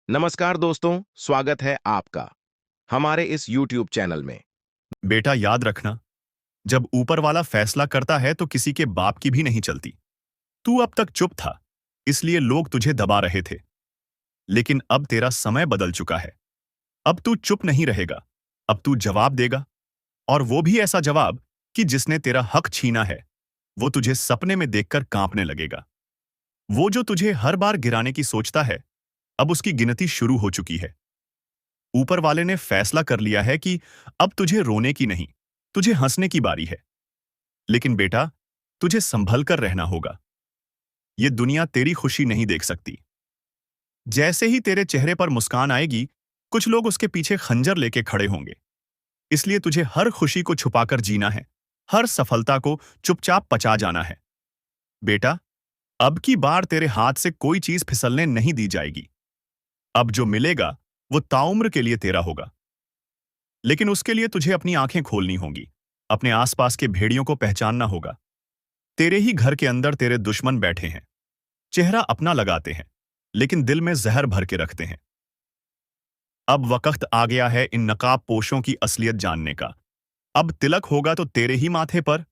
नमस्कार दोस्तों, स्वागत है आपका हमारे इस YouTube चैनल में। बेटा याद रखना, जब ऊपर वाला फैसला करता है तो किसी के बाप की भी नहीं चलती। तू अब तक चुप था, इसलिए लोग तुझे दबा रहे थे। लेकिन अब तेरा समय बदल चुका है। अब तू चुप नहीं रहेगा। अब तू जवाब देगा, और वो भी ऐसा जवाब कि जिसने तेरा हक छीना है, वो तुझे सपने में देखकर कांपने लगेगा। वो जो तुझे हर बार गिराने की सोचता है, अब उसकी गिनती शुरू हो चुकी है। ऊपर वाले ने फैसला कर लिया है कि अब तुझे रोने की नहीं, तुझे हंसने की बारी है। लेकिन बेटा, तुझे संभल कर रहना होगा। ये दुनिया तेरी खुशी नहीं देख सकती। जैसे ही तेरे चेहरे पर मुस्कान आएगी, कुछ लोग उसके पीछे खंजर लेके खड़े होंगे। इसलिए तुझे हर खुशी को छुपाकर जीना है, हर सफलता को चुपचाप पचा जाना है। बेटा, अब की बार तेरे हाथ से कोई चीज फिसलने नहीं दी जाएगी। अब जो मिलेगा, वो ताउम्र के लिए तेरा होगा। लेकिन उसके लिए तुझे अपनी आंखें खोलनी होंगी, अपने आसपास के भेड़ियों को पहचानना होगा। तेरे ही घर के अंदर तेरे दुश्मन बैठे हैं, चेहरा अपना लगाते हैं, लेकिन दिल में जहर भर के रखते हैं। अब वक्त आ गया है इन नकाब पोशों की असलियत जानने का। अब तिलक होगा तो तेरे ही माथे पर।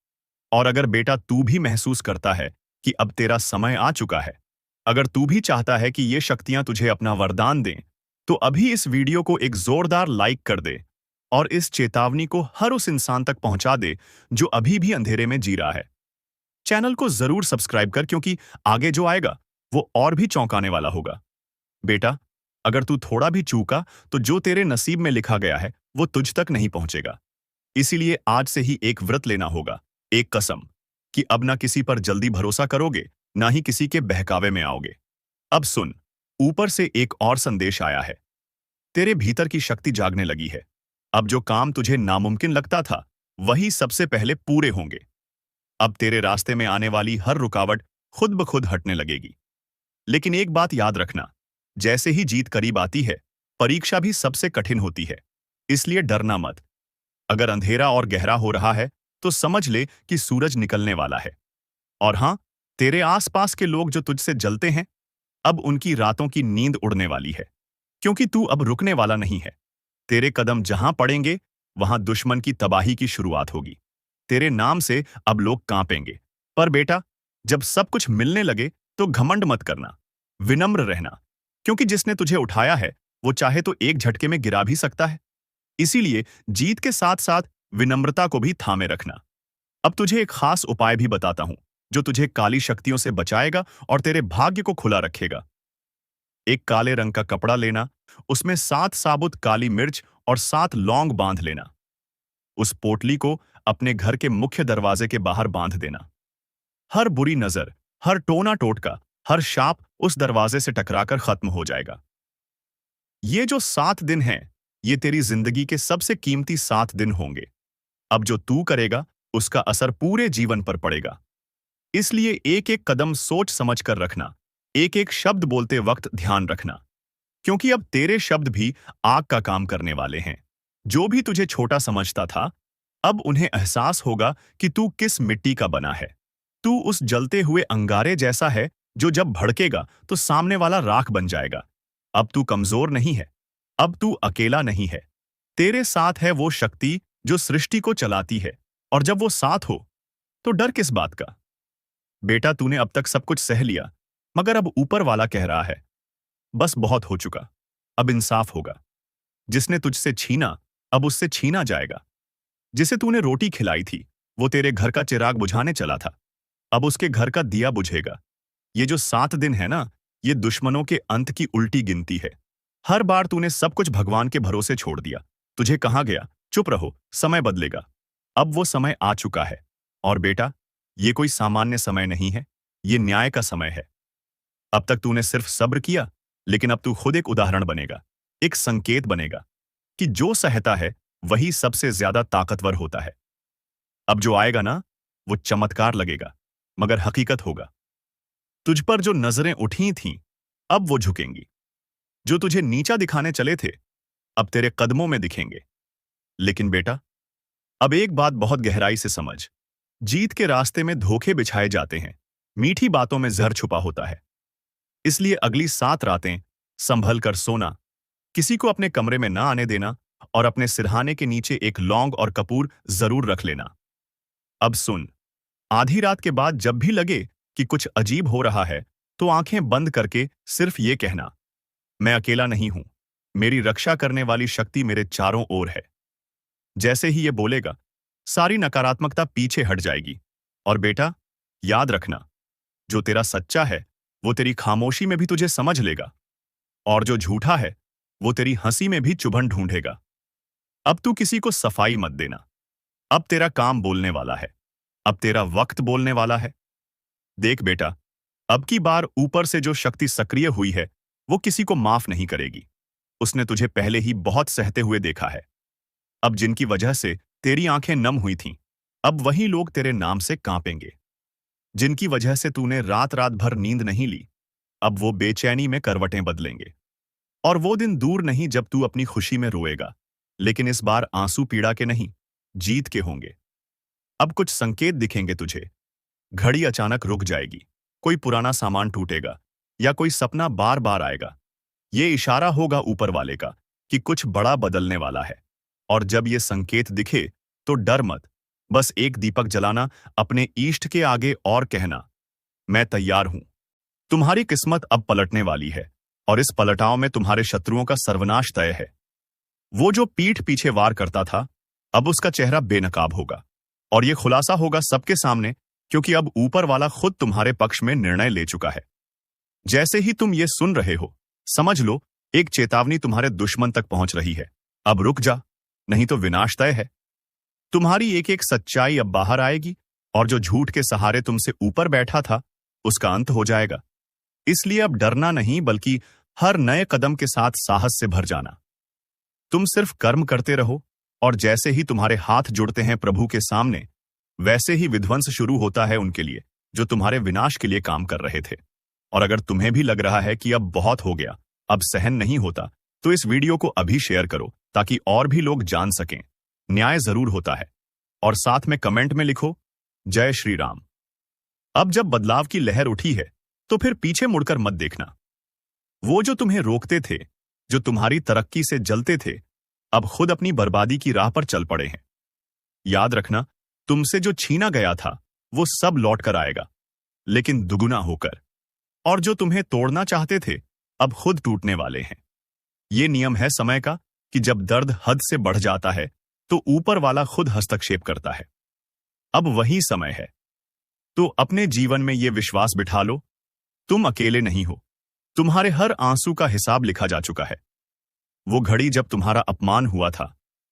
और अगर बेटा तू भी महसूस करता है कि अब तेरा समय आ चुका है, अगर तू भी चाहता है कि ये शक्तियां तुझे अपना वरदान दें, तो अभी इस वीडियो को एक जोरदार लाइक कर दे और इस चेतावनी को हर उस इंसान तक पहुंचा दे जो अभी भी अंधेरे में जी रहा है। चैनल को जरूर सब्सक्राइब कर, क्योंकि आगे जो आएगा वो और भी चौंकाने वाला होगा। बेटा, अगर तू थोड़ा भी चूका तो जो तेरे नसीब में लिखा गया है वो तुझ तक नहीं पहुंचेगा। इसीलिए आज से ही एक व्रत लेना होगा, एक कसम, कि अब ना किसी पर जल्दी भरोसा करोगे, ना ही किसी के बहकावे में आओगे। अब सुन, ऊपर से एक और संदेश आया है। तेरे भीतर की शक्ति जागने लगी है। अब जो काम तुझे नामुमकिन लगता था, वही सबसे पहले पूरे होंगे। अब तेरे रास्ते में आने वाली हर रुकावट खुद ब खुद हटने लगेगी। लेकिन एक बात याद रखना, जैसे ही जीत करीब आती है, परीक्षा भी सबसे कठिन होती है। इसलिए डरना मत। अगर अंधेरा और गहरा हो रहा है, तो समझ ले कि सूरज निकलने वाला है। और हाँ, तेरे आसपास के लोग जो तुझसे जलते हैं, अब उनकी रातों की नींद उड़ने वाली है। क्योंकि तू अब रुकने वाला नहीं है। तेरे कदम जहां पड़ेंगे, वहां दुश्मन की तबाही की शुरुआत होगी। तेरे नाम से अब लोग कांपेंगे। पर बेटा, जब सब कुछ मिलने लगे तो घमंड मत करना, विनम्र रहना। क्योंकि जिसने तुझे उठाया है, वो चाहे तो एक झटके में गिरा भी सकता है। इसीलिए जीत के साथ साथ विनम्रता को भी थामे रखना। अब तुझे एक खास उपाय भी बताता हूं, जो तुझे काली शक्तियों से बचाएगा और तेरे भाग्य को खुला रखेगा। एक काले रंग का कपड़ा लेना, उसमें 7 साबुत काली मिर्च और 7 लौंग बांध लेना। उस पोटली को अपने घर के मुख्य दरवाजे के बाहर बांध देना। हर बुरी नजर, हर टोना टोटका, हर शाप उस दरवाजे से टकराकर खत्म हो जाएगा। ये जो 7 दिन हैं, ये तेरी जिंदगी के सबसे कीमती 7 दिन होंगे। अब जो तू करेगा, उसका असर पूरे जीवन पर पड़ेगा। इसलिए एक एक कदम सोच समझ कर रखना, एक एक शब्द बोलते वक्त ध्यान रखना। क्योंकि अब तेरे शब्द भी आग का काम करने वाले हैं। जो भी तुझे छोटा समझता था, अब उन्हें एहसास होगा कि तू किस मिट्टी का बना है। तू उस जलते हुए अंगारे जैसा है, जो जब भड़केगा तो सामने वाला राख बन जाएगा। अब तू कमजोर नहीं है, अब तू अकेला नहीं है। तेरे साथ है वो शक्ति जो सृष्टि को चलाती है। और जब वो साथ हो, तो डर किस बात का। बेटा, तूने अब तक सब कुछ सह लिया, मगर अब ऊपर वाला कह रहा है, बस बहुत हो चुका, अब इंसाफ होगा। जिसने तुझसे छीना, अब उससे छीना जाएगा। जिसे तूने रोटी खिलाई थी, वो तेरे घर का चिराग बुझाने चला था, अब उसके घर का दिया बुझेगा। ये जो 7 दिन है ना, ये दुश्मनों के अंत की उल्टी गिनती है। हर बार तूने सब कुछ भगवान के भरोसे छोड़ दिया। तुझे कहा गया, चुप रहो, समय बदलेगा। अब वो समय आ चुका है। और बेटा, ये कोई सामान्य समय नहीं है, ये न्याय का समय है। अब तक तूने सिर्फ सब्र किया, लेकिन अब तू खुद एक उदाहरण बनेगा, एक संकेत बनेगा कि जो सहता है वही सबसे ज्यादा ताकतवर होता है। अब जो आएगा ना, वो चमत्कार लगेगा, मगर हकीकत होगा। तुझ पर जो नजरें उठी थीं, अब वो झुकेंगी। जो तुझे नीचा दिखाने चले थे, अब तेरे कदमों में दिखेंगे। लेकिन बेटा, अब एक बात बहुत गहराई से समझ। जीत के रास्ते में धोखे बिछाए जाते हैं, मीठी बातों में जहर छुपा होता है। इसलिए अगली 7 रातें संभल कर सोना, किसी को अपने कमरे में ना आने देना और अपने सिरहाने के नीचे एक लौंग और कपूर जरूर रख लेना। अब सुन, आधी रात के बाद जब भी लगे कि कुछ अजीब हो रहा है, तो आंखें बंद करके सिर्फ ये कहना, मैं अकेला नहीं हूं, मेरी रक्षा करने वाली शक्ति मेरे चारों ओर है। जैसे ही ये बोलेगा, सारी नकारात्मकता पीछे हट जाएगी। और बेटा, याद रखना, जो तेरा सच्चा है वो तेरी खामोशी में भी तुझे समझ लेगा, और जो झूठा है वो तेरी हंसी में भी चुभन ढूंढेगा। अब तू किसी को सफाई मत देना। अब तेरा काम बोलने वाला है, अब तेरा वक्त बोलने वाला है। देख बेटा, अब की बार ऊपर से जो शक्ति सक्रिय हुई है वो किसी को माफ नहीं करेगी। उसने तुझे पहले ही बहुत सहते हुए देखा है। अब जिनकी वजह से तेरी आंखें नम हुई थीं, अब वही लोग तेरे नाम से कांपेंगे। जिनकी वजह से तूने रात रात भर नींद नहीं ली, अब वो बेचैनी में करवटें बदलेंगे। और वो दिन दूर नहीं जब तू अपनी खुशी में रोएगा, लेकिन इस बार आंसू पीड़ा के नहीं, जीत के होंगे। अब कुछ संकेत दिखेंगे तुझे। घड़ी अचानक रुक जाएगी, कोई पुराना सामान टूटेगा, या कोई सपना बार बार आएगा। ये इशारा होगा ऊपर वाले का कि कुछ बड़ा बदलने वाला है। और जब ये संकेत दिखे तो डर मत, बस एक दीपक जलाना अपने ईष्ट के आगे और कहना, मैं तैयार हूं। तुम्हारी किस्मत अब पलटने वाली है, और इस पलटाव में तुम्हारे शत्रुओं का सर्वनाश तय है। वो जो पीठ पीछे वार करता था, अब उसका चेहरा बेनकाब होगा, और ये खुलासा होगा सबके सामने, क्योंकि अब ऊपर वाला खुद तुम्हारे पक्ष में निर्णय ले चुका है। जैसे ही तुम ये सुन रहे हो, समझ लो एक चेतावनी तुम्हारे दुश्मन तक पहुंच रही है। अब रुक जा, नहीं तो विनाश तय है। तुम्हारी एक एक सच्चाई अब बाहर आएगी, और जो झूठ के सहारे तुमसे ऊपर बैठा था उसका अंत हो जाएगा। इसलिए अब डरना नहीं, बल्कि हर नए कदम के साथ साहस से भर जाना। तुम सिर्फ कर्म करते रहो, और जैसे ही तुम्हारे हाथ जुड़ते हैं प्रभु के सामने, वैसे ही विध्वंस शुरू होता है उनके लिए जो तुम्हारे विनाश के लिए काम कर रहे थे। और अगर तुम्हें भी लग रहा है कि अब बहुत हो गया, अब सहन नहीं होता, तो इस वीडियो को अभी शेयर करो ताकि और भी लोग जान सकें न्याय जरूर होता है। और साथ में कमेंट में लिखो, जय श्री राम। अब जब बदलाव की लहर उठी है तो फिर पीछे मुड़कर मत देखना। वो जो तुम्हें रोकते थे, जो तुम्हारी तरक्की से जलते थे, अब खुद अपनी बर्बादी की राह पर चल पड़े हैं। याद रखना, तुमसे जो छीना गया था वो सब लौट कर आएगा, लेकिन दुगुना होकर। और जो तुम्हें तोड़ना चाहते थे, अब खुद टूटने वाले हैं। ये नियम है समय का कि जब दर्द हद से बढ़ जाता है तो ऊपर वाला खुद हस्तक्षेप करता है। अब वही समय है। तो अपने जीवन में ये विश्वास बिठा लो, तुम अकेले नहीं हो। तुम्हारे हर आंसू का हिसाब लिखा जा चुका है। वो घड़ी जब तुम्हारा अपमान हुआ था,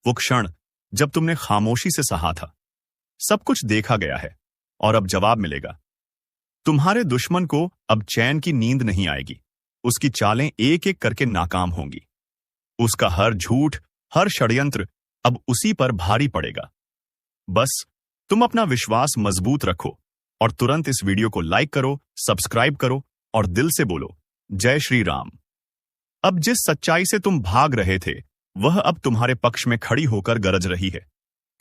वो क्षण जब तुमने खामोशी से सहा था, सब कुछ देखा गया है, और अब जवाब मिलेगा। तुम्हारे दुश्मन को अब चैन की नींद नहीं आएगी। उसकी चालें एक एक करके नाकाम होंगी। उसका हर झूठ, हर षड्यंत्र अब उसी पर भारी पड़ेगा। बस तुम अपना विश्वास मजबूत रखो, और तुरंत इस वीडियो को लाइक करो, सब्सक्राइब करो, और दिल से बोलो, जय श्री राम। अब जिस सच्चाई से तुम भाग रहे थे, वह अब तुम्हारे पक्ष में खड़ी होकर गरज रही है।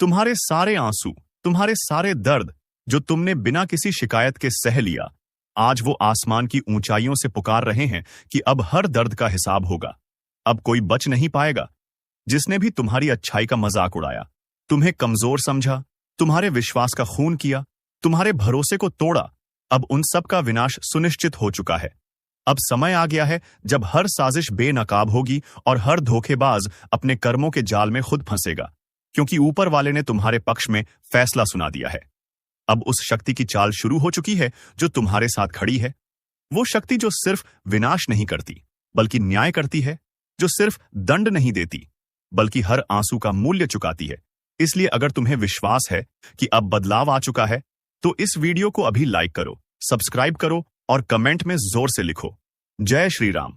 तुम्हारे सारे आंसू, तुम्हारे सारे दर्द जो तुमने बिना किसी शिकायत के सह लिया, आज वो आसमान की ऊंचाइयों से पुकार रहे हैं कि अब हर दर्द का हिसाब होगा। अब कोई बच नहीं पाएगा। जिसने भी तुम्हारी अच्छाई का मजाक उड़ाया, तुम्हें कमजोर समझा, तुम्हारे विश्वास का खून किया, तुम्हारे भरोसे को तोड़ा, अब उन सब का विनाश सुनिश्चित हो चुका है। अब समय आ गया है जब हर साजिश बेनकाब होगी और हर धोखेबाज अपने कर्मों के जाल में खुद फंसेगा, क्योंकि ऊपर वाले ने तुम्हारे पक्ष में फैसला सुना दिया है। अब उस शक्ति की चाल शुरू हो चुकी है जो तुम्हारे साथ खड़ी है। वो शक्ति जो सिर्फ विनाश नहीं करती, बल्कि न्याय करती है, जो सिर्फ दंड नहीं देती, बल्कि हर आंसू का मूल्य चुकाती है। इसलिए अगर तुम्हें विश्वास है कि अब बदलाव आ चुका है, तो इस वीडियो को अभी लाइक करो, सब्सक्राइब करो, और कमेंट में जोर से लिखो, जय श्री राम।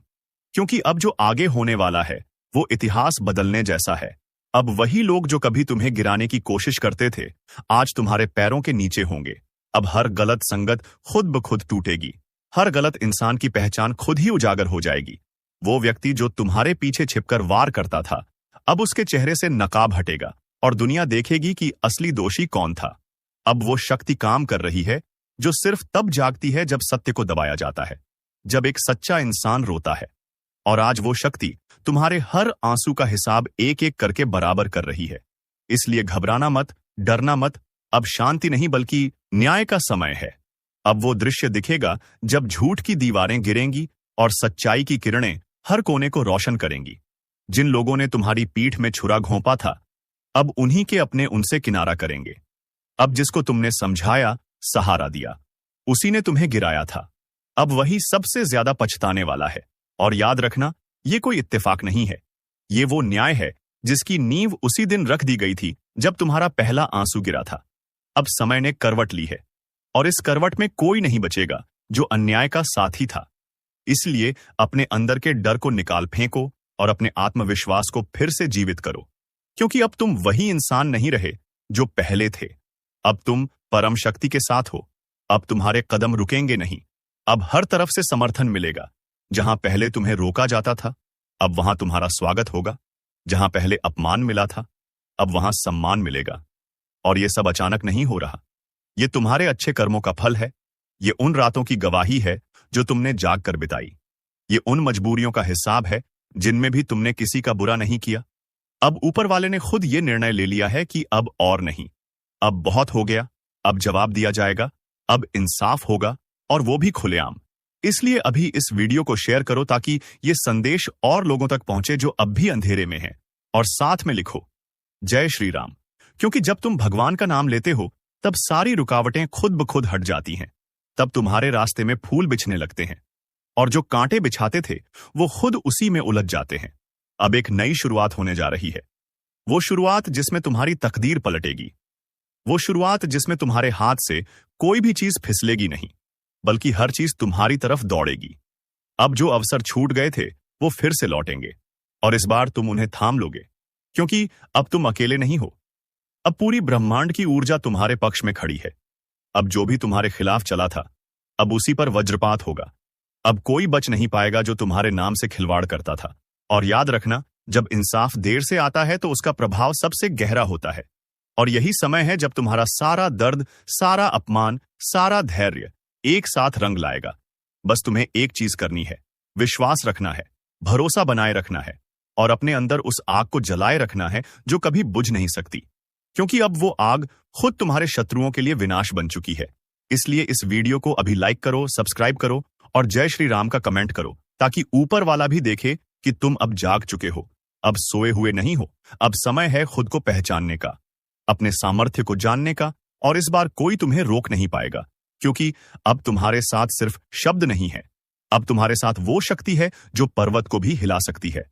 क्योंकि अब जो आगे होने वाला है वो इतिहास बदलने जैसा है। अब वही लोग जो कभी तुम्हें गिराने की कोशिश करते थे, आज तुम्हारे पैरों के नीचे होंगे। अब हर गलत संगत खुद ब खुद टूटेगी। हर गलत इंसान की पहचान खुद ही उजागर हो जाएगी। वो व्यक्ति जो तुम्हारे पीछे छिपकर वार करता था, अब उसके चेहरे से नकाब हटेगा, और दुनिया देखेगी कि असली दोषी कौन था। अब वो शक्ति काम कर रही है जो सिर्फ तब जागती है जब सत्य को दबाया जाता है, जब एक सच्चा इंसान रोता है, और आज वो शक्ति तुम्हारे हर आंसू का हिसाब एक एक करके बराबर कर रही है। इसलिए घबराना मत, डरना मत। अब शांति नहीं बल्कि न्याय का समय है। अब वो दृश्य दिखेगा जब झूठ की दीवारें गिरेंगी और सच्चाई की किरणें हर कोने को रोशन करेंगी। जिन लोगों ने तुम्हारी पीठ में छुरा घोंपा था, अब उन्हीं के अपने उनसे किनारा करेंगे। अब जिसको तुमने समझाया, सहारा दिया, उसी ने तुम्हें गिराया था। अब वही सबसे ज्यादा पछताने वाला है। और याद रखना, ये कोई इत्तेफाक नहीं है। ये वो न्याय है जिसकी नींव उसी दिन रख दी गई थी जब तुम्हारा पहला आंसू गिरा था। अब समय ने करवट ली है और इस करवट में कोई नहीं बचेगा जो अन्याय का साथी था। इसलिए अपने अंदर के डर को निकाल फेंको और अपने आत्मविश्वास को फिर से जीवित करो, क्योंकि अब तुम वही इंसान नहीं रहे जो पहले थे। अब तुम परम शक्ति के साथ हो। अब तुम्हारे कदम रुकेंगे नहीं। अब हर तरफ से समर्थन मिलेगा। जहां पहले तुम्हें रोका जाता था, अब वहां तुम्हारा स्वागत होगा। जहां पहले अपमान मिला था, अब वहां सम्मान मिलेगा। और ये सब अचानक नहीं हो रहा। ये तुम्हारे अच्छे कर्मों का फल है। ये उन रातों की गवाही है जो तुमने जाग कर बिताई। ये उन मजबूरियों का हिसाब है जिनमें भी तुमने किसी का बुरा नहीं किया। अब ऊपर वाले ने खुद ये निर्णय ले लिया है कि अब और नहीं। अब बहुत हो गया। अब जवाब दिया जाएगा। अब इंसाफ होगा, और वो भी खुलेआम। इसलिए अभी इस वीडियो को शेयर करो ताकि ये संदेश और लोगों तक पहुंचे जो अब भी अंधेरे में हैं। और साथ में लिखो, जय श्री राम। क्योंकि जब तुम भगवान का नाम लेते हो, तब सारी रुकावटें खुद ब खुद हट जाती हैं। तब तुम्हारे रास्ते में फूल बिछने लगते हैं, और जो कांटे बिछाते थे वो खुद उसी में उलझ जाते हैं। अब एक नई शुरुआत होने जा रही है। वो शुरुआत जिसमें तुम्हारी तकदीर पलटेगी। वो शुरुआत जिसमें तुम्हारे हाथ से कोई भी चीज फिसलेगी नहीं, बल्कि हर चीज तुम्हारी तरफ दौड़ेगी। अब जो अवसर छूट गए थे वो फिर से लौटेंगे, और इस बार तुम उन्हें थाम लोगे, क्योंकि अब तुम अकेले नहीं हो। अब पूरी ब्रह्मांड की ऊर्जा तुम्हारे पक्ष में खड़ी है। अब जो भी तुम्हारे खिलाफ चला था, अब उसी पर वज्रपात होगा। अब कोई बच नहीं पाएगा जो तुम्हारे नाम से खिलवाड़ करता था। और याद रखना, जब इंसाफ देर से आता है तो उसका प्रभाव सबसे गहरा होता है। और यही समय है जब तुम्हारा सारा दर्द, सारा अपमान, सारा धैर्य एक साथ रंग लाएगा। बस तुम्हें एक चीज करनी है, विश्वास रखना है, भरोसा बनाए रखना है, और अपने अंदर उस आग को जलाए रखना है जो कभी बुझ नहीं सकती। क्योंकि अब वो आग खुद तुम्हारे शत्रुओं के लिए विनाश बन चुकी है। इसलिए इस वीडियो को अभी लाइक करो, सब्सक्राइब करो और जय श्री राम का कमेंट करो, ताकि ऊपर वाला भी देखे कि तुम अब जाग चुके हो। अब सोए हुए नहीं हो। अब समय है खुद को पहचानने का, अपने सामर्थ्य को जानने का, और इस बार कोई तुम्हें रोक नहीं पाएगा, क्योंकि अब तुम्हारे साथ सिर्फ शब्द नहीं है। अब तुम्हारे साथ वो शक्ति है जो पर्वत को भी हिला सकती है।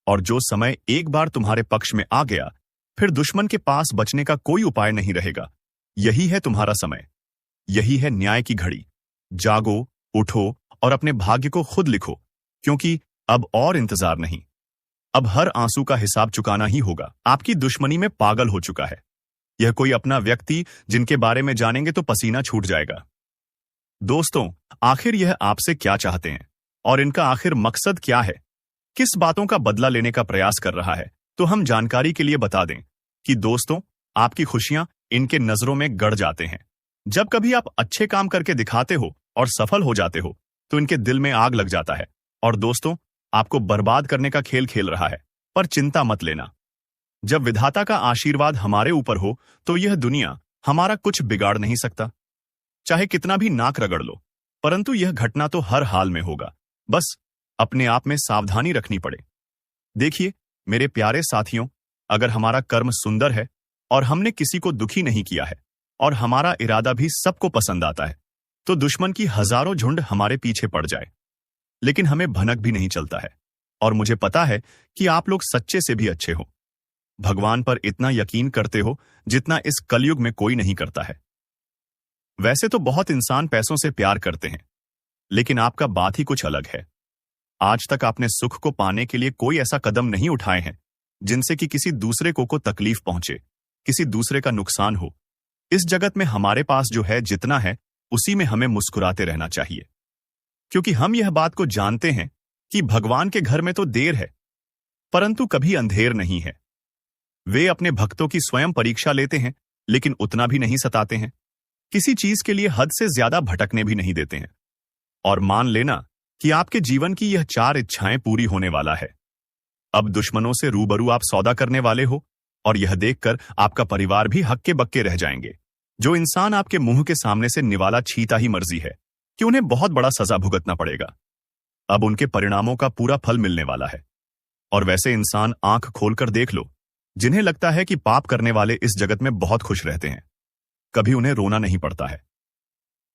और जो समय एक बार तुम्हारे पक्ष में आ गया, फिर दुश्मन के पास बचने का कोई उपाय नहीं रहेगा। यही है तुम्हारा समय। यही है न्याय की घड़ी। जागो, उठो और अपने भाग्य को खुद लिखो, क्योंकि अब और इंतजार नहीं। अब हर आंसू का हिसाब चुकाना ही होगा। आपकी दुश्मनी में पागल हो चुका है यह कोई अपना व्यक्ति जिनके बारे में जानेंगे तो पसीना छूट जाएगा। दोस्तों, आखिर यह आपसे क्या चाहते हैं और इनका आखिर मकसद क्या है? किस बातों का बदला लेने का प्रयास कर रहा है? तो हम जानकारी के लिए बता दें कि दोस्तों, आपकी खुशियां इनके नजरों में गड़ जाते हैं। जब कभी आप अच्छे काम करके दिखाते हो और सफल हो जाते हो, तो इनके दिल में आग लग जाता है और दोस्तों, आपको बर्बाद करने का खेल खेल रहा है। पर चिंता मत लेना। जब विधाता का आशीर्वाद हमारे ऊपर हो, तो यह दुनिया हमारा कुछ बिगाड़ नहीं सकता। चाहे कितना भी नाक रगड़ लो, परंतु यह घटना तो हर हाल में होगा। बस अपने आप में सावधानी रखनी पड़े। देखिए मेरे प्यारे साथियों, अगर हमारा कर्म सुंदर है और हमने किसी को दुखी नहीं किया है और हमारा इरादा भी सबको पसंद आता है, तो दुश्मन की हजारों झुंड हमारे पीछे पड़ जाए, लेकिन हमें भनक भी नहीं चलता है। और मुझे पता है कि आप लोग सच्चे से भी अच्छे हो। भगवान पर इतना यकीन करते हो जितना इस कलयुग में कोई नहीं करता है। वैसे तो बहुत इंसान पैसों से प्यार करते हैं, लेकिन आपका बात ही कुछ अलग है। आज तक आपने सुख को पाने के लिए कोई ऐसा कदम नहीं उठाए हैं जिनसे कि किसी दूसरे को तकलीफ पहुंचे, किसी दूसरे का नुकसान हो। इस जगत में हमारे पास जो है, जितना है, उसी में हमें मुस्कुराते रहना चाहिए, क्योंकि हम यह बात को जानते हैं कि भगवान के घर में तो देर है, परंतु कभी अंधेर नहीं है। वे अपने भक्तों की स्वयं परीक्षा लेते हैं, लेकिन उतना भी नहीं सताते हैं। किसी चीज के लिए हद से ज्यादा भटकने भी नहीं देते हैं। और मान लेना, कि आपके जीवन की यह 4 इच्छाएं पूरी होने वाला है। अब दुश्मनों से रूबरू आप सौदा करने वाले हो और यह देखकर आपका परिवार भी हक्के बक्के रह जाएंगे। जो इंसान आपके मुंह के सामने से निवाला छीता ही मर्जी है कि उन्हें बहुत बड़ा सजा भुगतना पड़ेगा, अब उनके परिणामों का पूरा फल मिलने वाला है। और वैसे इंसान आंख खोलकर देख लो जिन्हें लगता है कि पाप करने वाले इस जगत में बहुत खुश रहते हैं, कभी उन्हें रोना नहीं पड़ता है।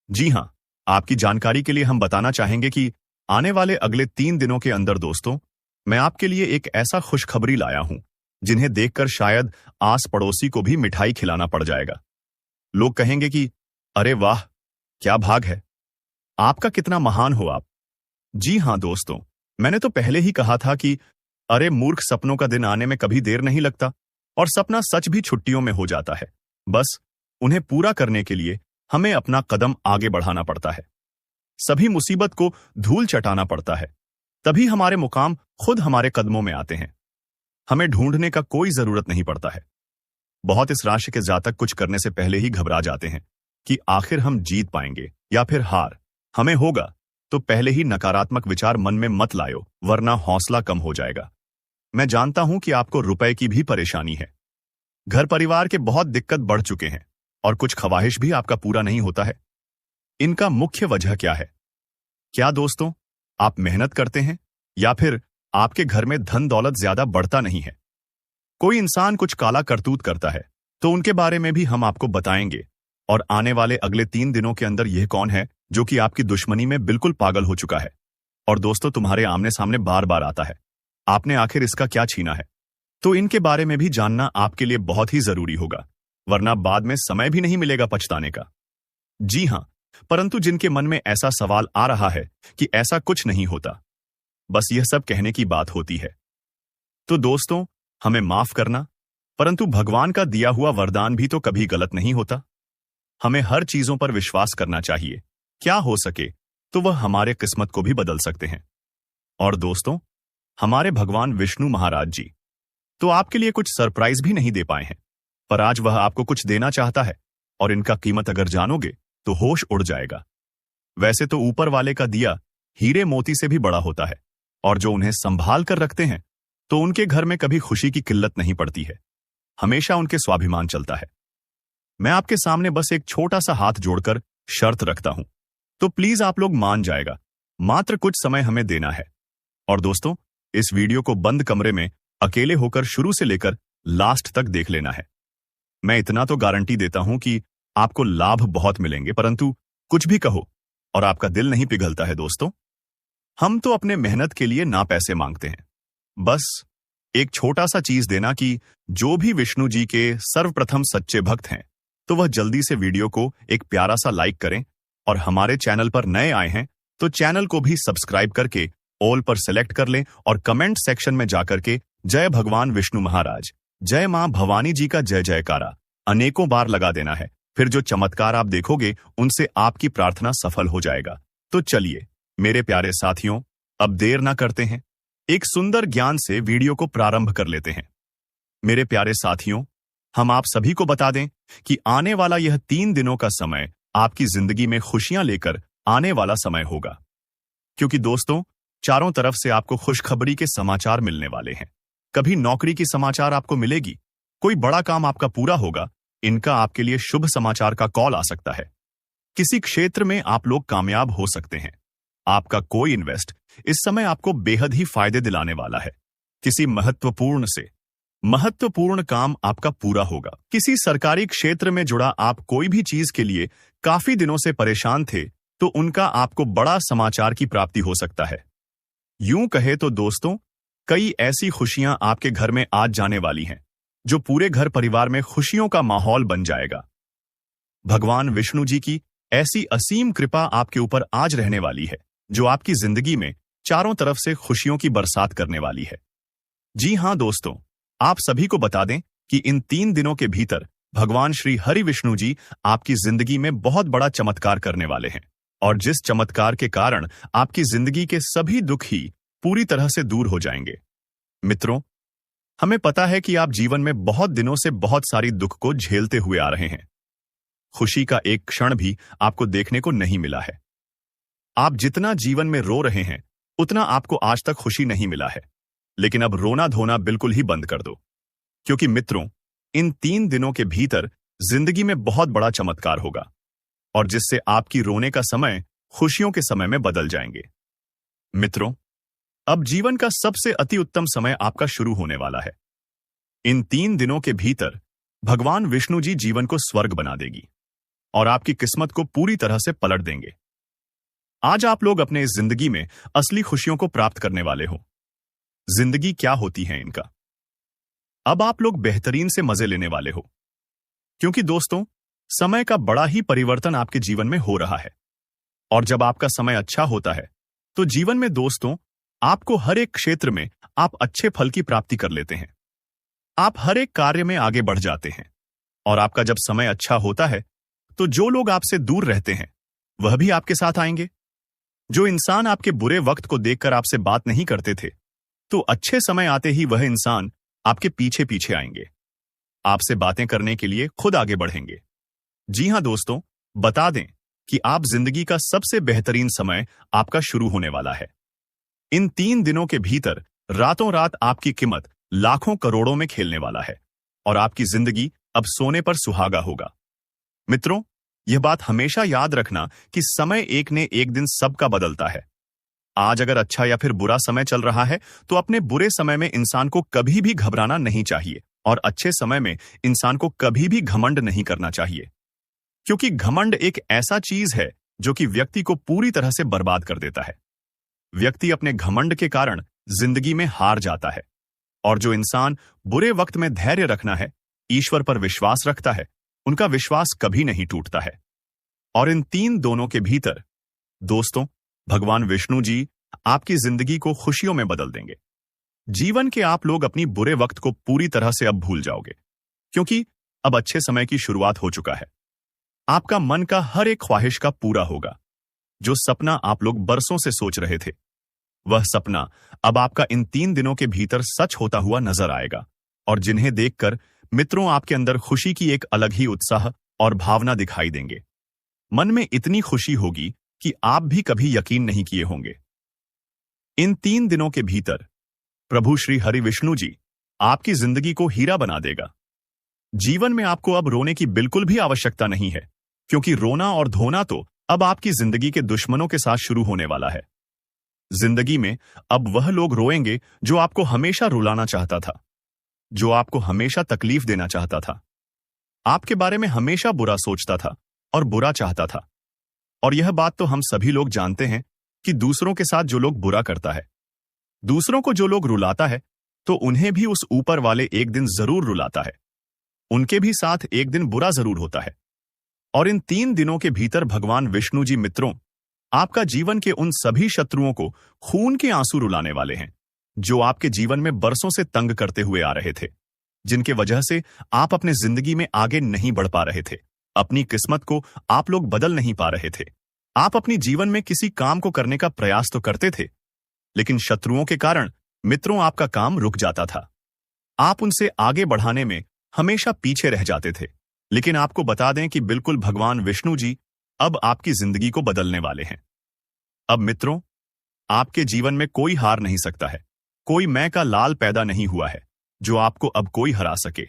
जी हां, आपकी जानकारी के लिए हम बताना चाहेंगे कि आने वाले अगले 3 दिनों के अंदर दोस्तों, मैं आपके लिए एक ऐसा खुशखबरी लाया हूं जिन्हें देखकर शायद आस पड़ोसी को भी मिठाई खिलाना पड़ जाएगा। लोग कहेंगे कि अरे वाह, क्या भाग है, आपका कितना महान हो आप। जी हां दोस्तों, मैंने तो पहले ही कहा था कि अरे मूर्ख, सपनों का दिन आने में कभी देर नहीं लगता और सपना सच भी छुट्टियों में हो जाता है। बस उन्हें पूरा करने के लिए हमें अपना कदम आगे बढ़ाना पड़ता है। सभी मुसीबत को धूल चटाना पड़ता है, तभी हमारे मुकाम खुद हमारे कदमों में आते हैं। हमें ढूंढने का कोई जरूरत नहीं पड़ता है। बहुत इस राशि के जातक कुछ करने से पहले ही घबरा जाते हैं कि आखिर हम जीत पाएंगे या फिर हार हमें होगा, तो पहले ही नकारात्मक विचार मन में मत लायो, वरना हौसला कम हो जाएगा। मैं जानता हूं कि आपको रुपए की भी परेशानी है, घर परिवार के बहुत दिक्कत बढ़ चुके हैं और कुछ ख्वाहिश भी आपका पूरा नहीं होता है। इनका मुख्य वजह क्या है? क्या दोस्तों, आप मेहनत करते हैं या फिर आपके घर में धन दौलत ज्यादा बढ़ता नहीं है? कोई इंसान कुछ काला करतूत करता है तो उनके बारे में भी हम आपको बताएंगे। और आने वाले अगले 3 दिनों के अंदर यह कौन है जो कि आपकी दुश्मनी में बिल्कुल पागल हो चुका है और दोस्तों तुम्हारे आमने सामने बार बार आता है, आपने आखिर इसका क्या छीना है? तो इनके बारे में भी जानना आपके लिए बहुत ही जरूरी होगा, वरना बाद में समय भी नहीं मिलेगा पछताने का। जी हां, परंतु जिनके मन में ऐसा सवाल आ रहा है कि ऐसा कुछ नहीं होता, बस यह सब कहने की बात होती है, तो दोस्तों हमें माफ करना, परंतु भगवान का दिया हुआ वरदान भी तो कभी गलत नहीं होता। हमें हर चीजों पर विश्वास करना चाहिए, क्या हो सके तो वह हमारे किस्मत को भी बदल सकते हैं। और दोस्तों, हमारे भगवान विष्णु महाराज जी तो आपके लिए कुछ सरप्राइज भी नहीं दे पाए हैं, पर आज वह आपको कुछ देना चाहता है और इनका कीमत अगर जानोगे तो होश उड़ जाएगा। वैसे तो ऊपर वाले का दिया हीरे मोती से भी बड़ा होता है और जो उन्हें संभाल कर रखते हैं तो उनके घर में कभी खुशी की किल्लत नहीं पड़ती है, हमेशा उनके स्वाभिमान चलता है। मैं आपके सामने बस एक छोटा सा हाथ जोड़कर शर्त रखता हूं, तो प्लीज आप लोग मान जाएगा, मात्र कुछ समय हमें देना है। और दोस्तों, इस वीडियो को बंद कमरे में अकेले होकर शुरू से लेकर लास्ट तक देख लेना है। मैं इतना तो गारंटी देता हूं कि आपको लाभ बहुत मिलेंगे, परंतु कुछ भी कहो और आपका दिल नहीं पिघलता है दोस्तों। हम तो अपने मेहनत के लिए ना पैसे मांगते हैं, बस एक छोटा सा चीज देना कि जो भी विष्णु जी के सर्वप्रथम सच्चे भक्त हैं तो वह जल्दी से वीडियो को एक प्यारा सा लाइक करें और हमारे चैनल पर नए आए हैं तो चैनल को भी सब्सक्राइब करके ऑल पर सेलेक्ट कर लें और कमेंट सेक्शन में जाकर के जय भगवान विष्णु महाराज, जय मां भवानी जी का जय जयकारा अनेकों बार लगा देना है। फिर जो चमत्कार आप देखोगे उनसे आपकी प्रार्थना सफल हो जाएगा। तो चलिए मेरे प्यारे साथियों, अब देर ना करते हैं, एक सुंदर ज्ञान से वीडियो को प्रारंभ कर लेते हैं। मेरे प्यारे साथियों, हम आप सभी को बता दें कि आने वाला यह 3 दिनों का समय आपकी जिंदगी में खुशियां लेकर आने वाला समय होगा, क्योंकि दोस्तों चारों तरफ से आपको खुशखबरी के समाचार मिलने वाले हैं। कभी नौकरी की समाचार आपको मिलेगी, कोई बड़ा काम आपका पूरा होगा, इनका आपके लिए शुभ समाचार का कॉल आ सकता है। किसी क्षेत्र में आप लोग कामयाब हो सकते हैं। आपका कोई इन्वेस्ट इस समय आपको बेहद ही फायदे दिलाने वाला है। किसी महत्वपूर्ण काम आपका पूरा होगा। किसी सरकारी क्षेत्र में जुड़ा आप कोई भी चीज के लिए काफी दिनों से परेशान थे तो उनका आपको बड़ा समाचार की प्राप्ति हो सकता है। यूं कहे तो दोस्तों, कई ऐसी खुशियां आपके घर में आज जाने वाली हैं जो पूरे घर परिवार में खुशियों का माहौल बन जाएगा। भगवान विष्णु जी की ऐसी असीम कृपा आपके ऊपर आज रहने वाली है जो आपकी जिंदगी में चारों तरफ से खुशियों की बरसात करने वाली है। जी हां दोस्तों, आप सभी को बता दें कि इन 3 दिनों के भीतर भगवान श्री हरि विष्णु जी आपकी जिंदगी में बहुत बड़ा चमत्कार करने वाले हैं और जिस चमत्कार के कारण आपकी जिंदगी के सभी दुख ही पूरी तरह से दूर हो जाएंगे। मित्रों, हमें पता है कि आप जीवन में बहुत दिनों से बहुत सारी दुख को झेलते हुए आ रहे हैं। खुशी का एक क्षण भी आपको देखने को नहीं मिला है। आप जितना जीवन में रो रहे हैं उतना आपको आज तक खुशी नहीं मिला है, लेकिन अब रोना धोना बिल्कुल ही बंद कर दो, क्योंकि मित्रों, इन 3 दिनों के भीतर जिंदगी में बहुत बड़ा चमत्कार होगा और जिससे आपकी रोने का समय खुशियों के समय में बदल जाएंगे। मित्रों, अब जीवन का सबसे अति उत्तम समय आपका शुरू होने वाला है। इन 3 दिनों के भीतर भगवान विष्णु जी जीवन को स्वर्ग बना देगी और आपकी किस्मत को पूरी तरह से पलट देंगे। आज आप लोग अपने इस जिंदगी में असली खुशियों को प्राप्त करने वाले हो। जिंदगी क्या होती है इनका, अब आप लोग बेहतरीन से मजे लेने वाले हो, क्योंकि दोस्तों, समय का बड़ा ही परिवर्तन आपके जीवन में हो रहा है। और जब आपका समय अच्छा होता है तो जीवन में दोस्तों, आपको हर एक क्षेत्र में आप अच्छे फल की प्राप्ति कर लेते हैं। आप हर एक कार्य में आगे बढ़ जाते हैं। और आपका जब समय अच्छा होता है तो जो लोग आपसे दूर रहते हैं वह भी आपके साथ आएंगे। जो इंसान आपके बुरे वक्त को देखकर आपसे बात नहीं करते थे, तो अच्छे समय आते ही वह इंसान आपके पीछे पीछे आएंगे, आपसे बातें करने के लिए खुद आगे बढ़ेंगे। जी हां दोस्तों, बता दें कि आप जिंदगी का सबसे बेहतरीन समय आपका शुरू होने वाला है। इन 3 दिनों के भीतर रातों रात आपकी कीमत लाखों करोड़ों में खेलने वाला है और आपकी जिंदगी अब सोने पर सुहागा होगा। मित्रों, यह बात हमेशा याद रखना कि समय एक ने एक दिन सबका बदलता है। आज अगर अच्छा या फिर बुरा समय चल रहा है तो अपने बुरे समय में इंसान को कभी भी घबराना नहीं चाहिए और अच्छे समय में इंसान को कभी भी घमंड नहीं करना चाहिए, क्योंकि घमंड एक ऐसा चीज है जो कि व्यक्ति को पूरी तरह से बर्बाद कर देता है। व्यक्ति अपने घमंड के कारण जिंदगी में हार जाता है और जो इंसान बुरे वक्त में धैर्य रखना है, ईश्वर पर विश्वास रखता है, उनका विश्वास कभी नहीं टूटता है। और इन 3 दोनों के भीतर दोस्तों, भगवान विष्णु जी आपकी जिंदगी को खुशियों में बदल देंगे। जीवन के आप लोग अपनी बुरे वक्त को पूरी तरह से अब भूल जाओगे, क्योंकि अब अच्छे समय की शुरुआत हो चुका है। आपका मन का हर एक ख्वाहिश का पूरा होगा। जो सपना आप लोग बरसों से सोच रहे थे, वह सपना अब आपका इन 3 दिनों के भीतर सच होता हुआ नजर आएगा और जिन्हें देखकर मित्रों आपके अंदर खुशी की एक अलग ही उत्साह और भावना दिखाई देंगे। मन में इतनी खुशी होगी कि आप भी कभी यकीन नहीं किए होंगे। इन 3 दिनों के भीतर प्रभु श्री हरि विष्णु जी आपकी जिंदगी को हीरा बना देगा। जीवन में आपको अब रोने की बिल्कुल भी आवश्यकता नहीं है, क्योंकि रोना और धोना तो अब आपकी जिंदगी के दुश्मनों के साथ शुरू होने वाला है। जिंदगी में अब वह लोग रोएंगे जो आपको हमेशा रुलाना चाहता था, जो आपको हमेशा तकलीफ देना चाहता था, आपके बारे में हमेशा बुरा सोचता था और बुरा चाहता था। और यह बात तो हम सभी लोग जानते हैं कि दूसरों के साथ जो लोग बुरा करता है, दूसरों को जो लोग रुलाता है, तो उन्हें भी उस ऊपर वाले एक दिन जरूर रुलाता है। उनके भी साथ एक दिन बुरा जरूर होता है। और इन 3 दिनों के भीतर भगवान विष्णु जी मित्रों आपका जीवन के उन सभी शत्रुओं को खून के आंसू रुलाने वाले हैं, जो आपके जीवन में बरसों से तंग करते हुए आ रहे थे, जिनके वजह से आप अपने जिंदगी में आगे नहीं बढ़ पा रहे थे। अपनी किस्मत को आप लोग बदल नहीं पा रहे थे। आप अपनी जीवन में किसी काम को करने का प्रयास तो करते थे, लेकिन शत्रुओं के कारण मित्रों आपका काम रुक जाता था। आप उनसे आगे बढ़ाने में हमेशा पीछे रह जाते थे। लेकिन आपको बता दें कि बिल्कुल भगवान विष्णु जी अब आपकी जिंदगी को बदलने वाले हैं। अब मित्रों, आपके जीवन में कोई हार नहीं सकता है, कोई मैं का लाल पैदा नहीं हुआ है जो आपको अब कोई हरा सके।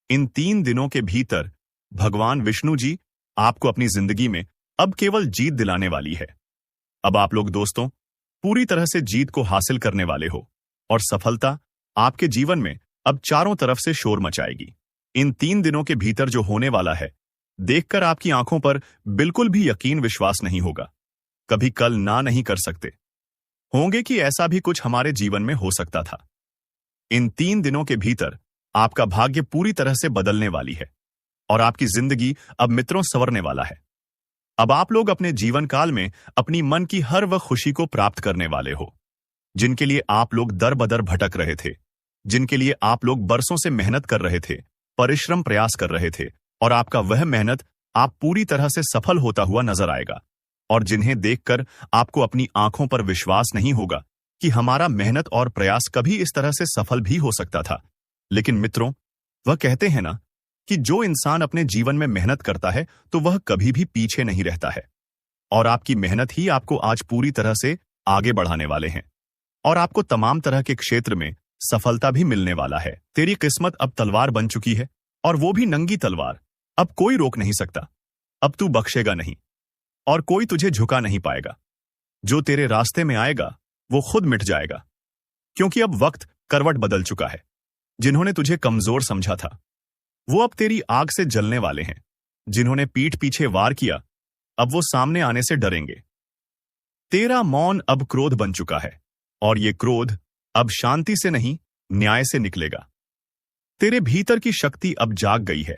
इन 3 दिनों के भीतर भगवान विष्णु जी आपको अपनी जिंदगी में अब केवल जीत दिलाने वाली है। अब आप लोग दोस्तों पूरी तरह से जीत को हासिल करने वाले हो और सफलता आपके जीवन में अब चारों तरफ से शोर मचाएगी। इन 3 दिनों के भीतर जो होने वाला है, देखकर आपकी आंखों पर बिल्कुल भी यकीन विश्वास नहीं होगा। कभी कल ना नहीं कर सकते होंगे कि ऐसा भी कुछ हमारे जीवन में हो सकता था। इन 3 दिनों के भीतर आपका भाग्य पूरी तरह से बदलने वाली है और आपकी जिंदगी अब मित्रों संवरने वाला है। अब आप लोग अपने जीवन काल में अपनी मन की हर वह खुशी को प्राप्त करने वाले हो, जिनके लिए आप लोग दर बदर भटक रहे थे, जिनके लिए आप लोग बरसों से मेहनत कर रहे थे, परिश्रम प्रयास कर रहे थे, और आपका वह मेहनत आप पूरी तरह से सफल होता हुआ नजर आएगा। और जिन्हें देखकर आपको अपनी आंखों पर विश्वास नहीं होगा कि हमारा मेहनत और प्रयास कभी इस तरह से सफल भी हो सकता था। लेकिन मित्रों, वह कहते हैं ना कि जो इंसान अपने जीवन में मेहनत करता है तो वह कभी भी पीछे नहीं रहता है। और आपकी मेहनत ही आपको आज पूरी तरह से आगे बढ़ाने वाले हैं और आपको तमाम तरह के क्षेत्र में सफलता भी मिलने वाला है। तेरी किस्मत अब तलवार बन चुकी है और वो भी नंगी तलवार। अब कोई रोक नहीं सकता। अब तू बख्शेगा नहीं और कोई तुझे झुका नहीं पाएगा। जो तेरे रास्ते में आएगा वो खुद मिट जाएगा, क्योंकि अब वक्त करवट बदल चुका है। जिन्होंने तुझे कमजोर समझा था वो अब तेरी आग से जलने वाले हैं। जिन्होंने पीठ पीछे वार किया अब वो सामने आने से डरेंगे। तेरा मौन अब क्रोध बन चुका है और ये क्रोध अब शांति से नहीं, न्याय से निकलेगा। तेरे भीतर की शक्ति अब जाग गई है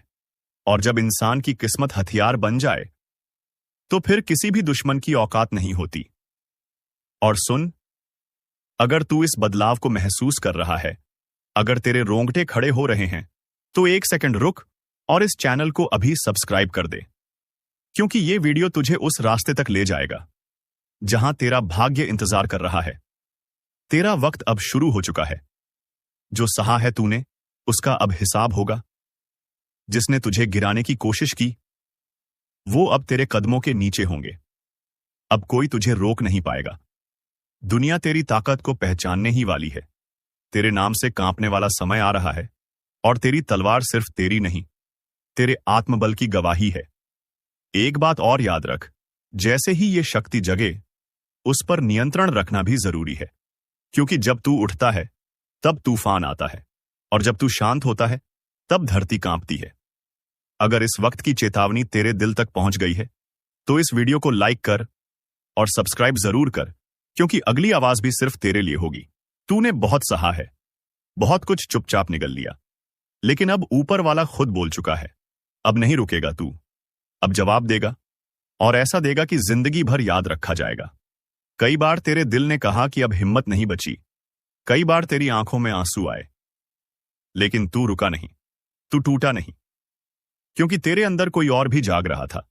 और जब इंसान की किस्मत हथियार बन जाए तो फिर किसी भी दुश्मन की औकात नहीं होती। और सुन, अगर तू इस बदलाव को महसूस कर रहा है, अगर तेरे रोंगटे खड़े हो रहे हैं, तो एक सेकंड रुक और इस चैनल को अभी सब्सक्राइब कर दे, क्योंकि ये वीडियो तुझे उस रास्ते तक ले जाएगा जहां तेरा भाग्य इंतजार कर रहा है। तेरा वक्त अब शुरू हो चुका है। जो सहा है तूने, उसका अब हिसाब होगा। जिसने तुझे गिराने की कोशिश की वो अब तेरे कदमों के नीचे होंगे। अब कोई तुझे रोक नहीं पाएगा। दुनिया तेरी ताकत को पहचानने ही वाली है। तेरे नाम से कांपने वाला समय आ रहा है और तेरी तलवार सिर्फ तेरी नहीं, तेरे आत्मबल की गवाही है। एक बात और याद रख, जैसे ही ये शक्ति जगे उस पर नियंत्रण रखना भी जरूरी है, क्योंकि जब तू उठता है तब तूफान आता है और जब तू शांत होता है तब धरती कांपती है। अगर इस वक्त की चेतावनी तेरे दिल तक पहुंच गई है तो इस वीडियो को लाइक कर और सब्सक्राइब जरूर कर, क्योंकि अगली आवाज भी सिर्फ तेरे लिए होगी। तूने बहुत सहा है, बहुत कुछ चुपचाप निगल लिया, लेकिन अब ऊपर वाला खुद बोल चुका है। अब नहीं रुकेगा तू, अब जवाब देगा और ऐसा देगा कि जिंदगी भर याद रखा जाएगा। कई बार तेरे दिल ने कहा कि अब हिम्मत नहीं बची, कई बार तेरी आंखों में आंसू आए, लेकिन तू रुका नहीं, तू टूटा नहीं, क्योंकि तेरे अंदर कोई और भी जाग रहा था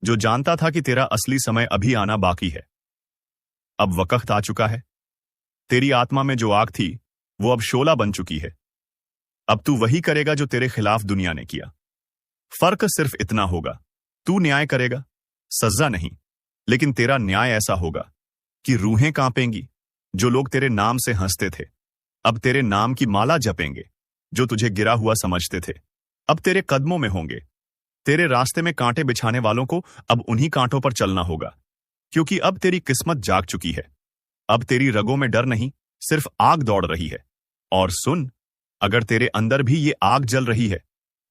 जो जानता था कि तेरा असली समय अभी आना बाकी है। अब वक्त आ चुका है। तेरी आत्मा में जो आग थी वो अब शोला बन चुकी है। अब तू वही करेगा जो तेरे खिलाफ दुनिया ने किया। फर्क सिर्फ इतना होगा, तू न्याय करेगा, सजा नहीं, लेकिन तेरा न्याय ऐसा होगा कि रूहें कांपेंगी। जो लोग तेरे नाम से हंसते थे अब तेरे नाम की माला जपेंगे। जो तुझे गिरा हुआ समझते थे अब तेरे कदमों में होंगे। तेरे रास्ते में कांटे बिछाने वालों को अब उन्हीं कांटों पर चलना होगा, क्योंकि अब तेरी किस्मत जाग चुकी है। अब तेरी रगों में डर नहीं, सिर्फ आग दौड़ रही है। और सुन, अगर तेरे अंदर भी ये आग जल रही है,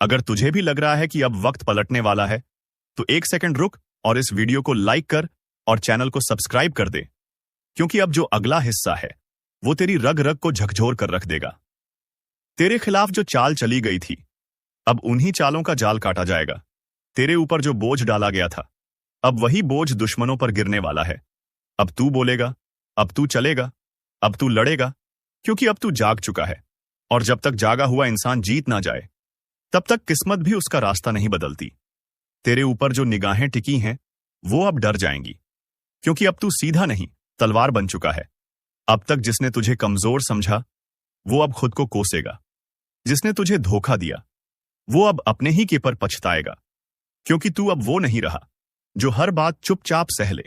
अगर तुझे भी लग रहा है कि अब वक्त पलटने वाला है, तो एक सेकंड रुक और इस वीडियो को लाइक कर और चैनल को सब्सक्राइब कर दे, क्योंकि अब जो अगला हिस्सा है वो तेरी रग रग को झकझोर कर रख देगा। तेरे खिलाफ जो चाल चली गई थी अब उन्हीं चालों का जाल काटा जाएगा। तेरे ऊपर जो बोझ डाला गया था अब वही बोझ दुश्मनों पर गिरने वाला है। अब तू बोलेगा, अब तू चलेगा, अब तू लड़ेगा, क्योंकि अब तू जाग चुका है। और जब तक जागा हुआ इंसान जीत ना जाए तब तक किस्मत भी उसका रास्ता नहीं बदलती। तेरे ऊपर जो निगाहें टिकी हैं वो अब डर जाएंगी, क्योंकि अब तू सीधा नहीं, तलवार बन चुका है। अब तक जिसने तुझे कमजोर समझा वो अब खुद को कोसेगा। जिसने तुझे धोखा दिया वो अब अपने ही के पर पछताएगा, क्योंकि तू अब वो नहीं रहा जो हर बात चुपचाप सह ले।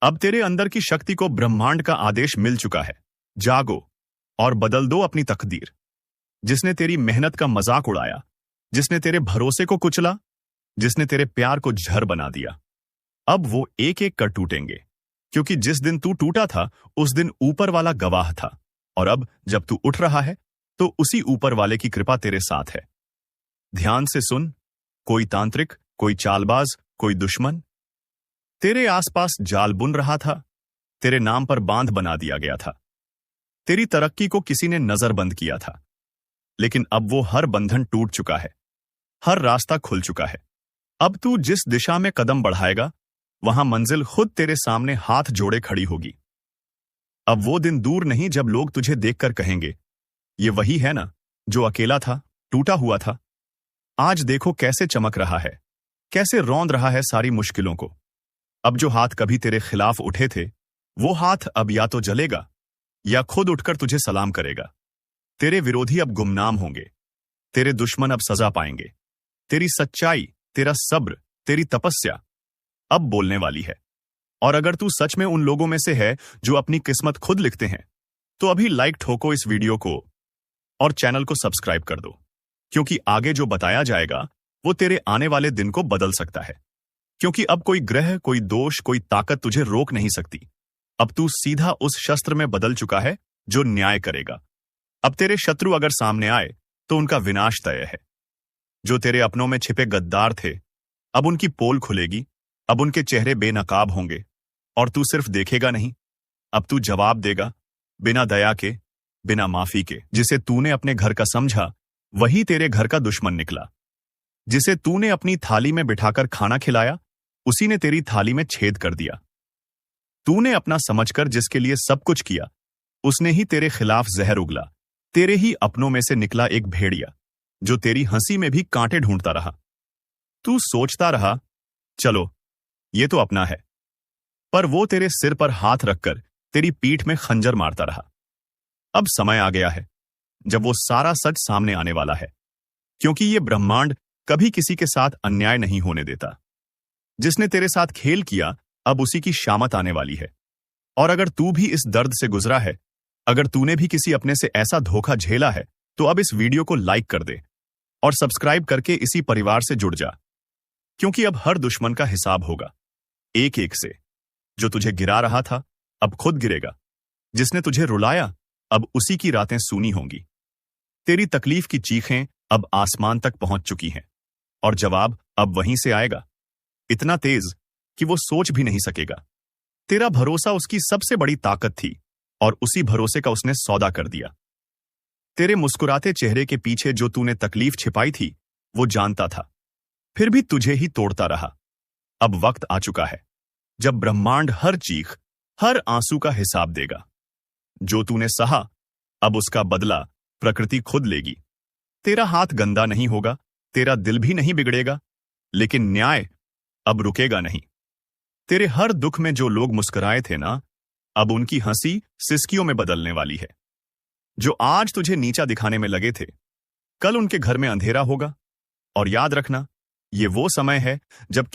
अब तेरे अंदर की शक्ति को ब्रह्मांड का आदेश मिल चुका है। जागो और बदल दो अपनी तकदीर। जिसने तेरी मेहनत का मजाक उड़ाया, जिसने तेरे भरोसे को कुचला, जिसने तेरे प्यार को जहर बना दिया, अब वो एक एक कर टूटेंगे, क्योंकि जिस दिन तू टूटा था उस दिन ऊपर वाला गवाह था। और अब जब तू उठ रहा है तो उसी ऊपर वाले की कृपा तेरे साथ है। ध्यान से सुन, कोई तांत्रिक, कोई चालबाज, कोई दुश्मन तेरे आसपास जाल बुन रहा था। तेरे नाम पर बांध बना दिया गया था। तेरी तरक्की को किसी ने नजरबंद किया था, लेकिन अब वो हर बंधन टूट चुका है, हर रास्ता खुल चुका है। अब तू जिस दिशा में कदम बढ़ाएगा वहां मंजिल खुद तेरे सामने हाथ जोड़े खड़ी होगी। अब वो दिन दूर नहीं जब लोग तुझे देखकर कहेंगे, ये वही है ना जो अकेला था, टूटा हुआ था। आज देखो कैसे चमक रहा है, कैसे रौंद रहा है सारी मुश्किलों को। अब जो हाथ कभी तेरे खिलाफ उठे थे वो हाथ अब या तो जलेगा या खुद उठकर तुझे सलाम करेगा। तेरे विरोधी अब गुमनाम होंगे, तेरे दुश्मन अब सजा पाएंगे। तेरी सच्चाई, तेरा सब्र, तेरी तपस्या अब बोलने वाली है। और अगर तू सच में उन लोगों में से है जो अपनी किस्मत खुद लिखते हैं, तो अभी लाइक ठोको इस वीडियो को और चैनल को सब्सक्राइब कर दो, क्योंकि आगे जो बताया जाएगा वो तेरे आने वाले दिन को बदल सकता है। क्योंकि अब कोई ग्रह, कोई दोष, कोई ताकत तुझे रोक नहीं सकती। अब तू सीधा उस शस्त्र में बदल चुका है जो न्याय करेगा। अब तेरे शत्रु अगर सामने आए तो उनका विनाश तय है। जो तेरे अपनों में छिपे गद्दार थे, अब उनकी पोल खुलेगी। अब उनके चेहरे बेनकाब होंगे और तू सिर्फ देखेगा नहीं, अब तू जवाब देगा, बिना दया के, बिना माफी के। जिसे तूने अपने घर का समझा, वही तेरे घर का दुश्मन निकला। जिसे तूने अपनी थाली में बिठाकर खाना खिलाया, उसी ने तेरी थाली में छेद कर दिया। तूने अपना समझकर जिसके लिए सब कुछ किया, उसने ही तेरे खिलाफ जहर उगला। तेरे ही अपनों में से निकला एक भेड़िया, जो तेरी हंसी में भी कांटे ढूंढता रहा। तू सोचता रहा, चलो ये तो अपना है, पर वो तेरे सिर पर हाथ रखकर तेरी पीठ में खंजर मारता रहा। अब समय आ गया है जब वो सारा सच सामने आने वाला है, क्योंकि ये ब्रह्मांड कभी किसी के साथ अन्याय नहीं होने देता। जिसने तेरे साथ खेल किया, अब उसी की शामत आने वाली है। और अगर तू भी इस दर्द से गुजरा है, अगर तूने भी किसी अपने से ऐसा धोखा झेला है, तो अब इस वीडियो को लाइक कर दे और सब्सक्राइब करके इसी परिवार से जुड़ जा। क्योंकि अब हर दुश्मन का हिसाब होगा, एक एक से। जो तुझे गिरा रहा था, अब खुद गिरेगा। जिसने तुझे रुलाया, अब उसी की रातें सूनी होंगी। तेरी तकलीफ की चीखें अब आसमान तक पहुंच चुकी हैं और जवाब अब वहीं से आएगा, इतना तेज कि वो सोच भी नहीं सकेगा। तेरा भरोसा उसकी सबसे बड़ी ताकत थी और उसी भरोसे का उसने सौदा कर दिया। तेरे मुस्कुराते चेहरे के पीछे जो तूने तकलीफ छिपाई थी, वो जानता था, फिर भी तुझे ही तोड़ता रहा। अब वक्त आ चुका है जब ब्रह्मांड हर चीख, हर आंसू का हिसाब देगा। जो तूने सहा, अब उसका बदला प्रकृति खुद लेगी। तेरा हाथ गंदा नहीं होगा, तेरा दिल भी नहीं बिगड़ेगा, लेकिन न्याय अब रुकेगा नहीं। तेरे हर दुख में जो लोग मुस्कुराए थे ना, अब उनकी हंसी सिसकियों में बदलने वाली है। जो आज तुझे नीचा दिखाने में लगे थे, कल उनके घर में अंधेरा होगा। और याद रखना, ये वो समय है जब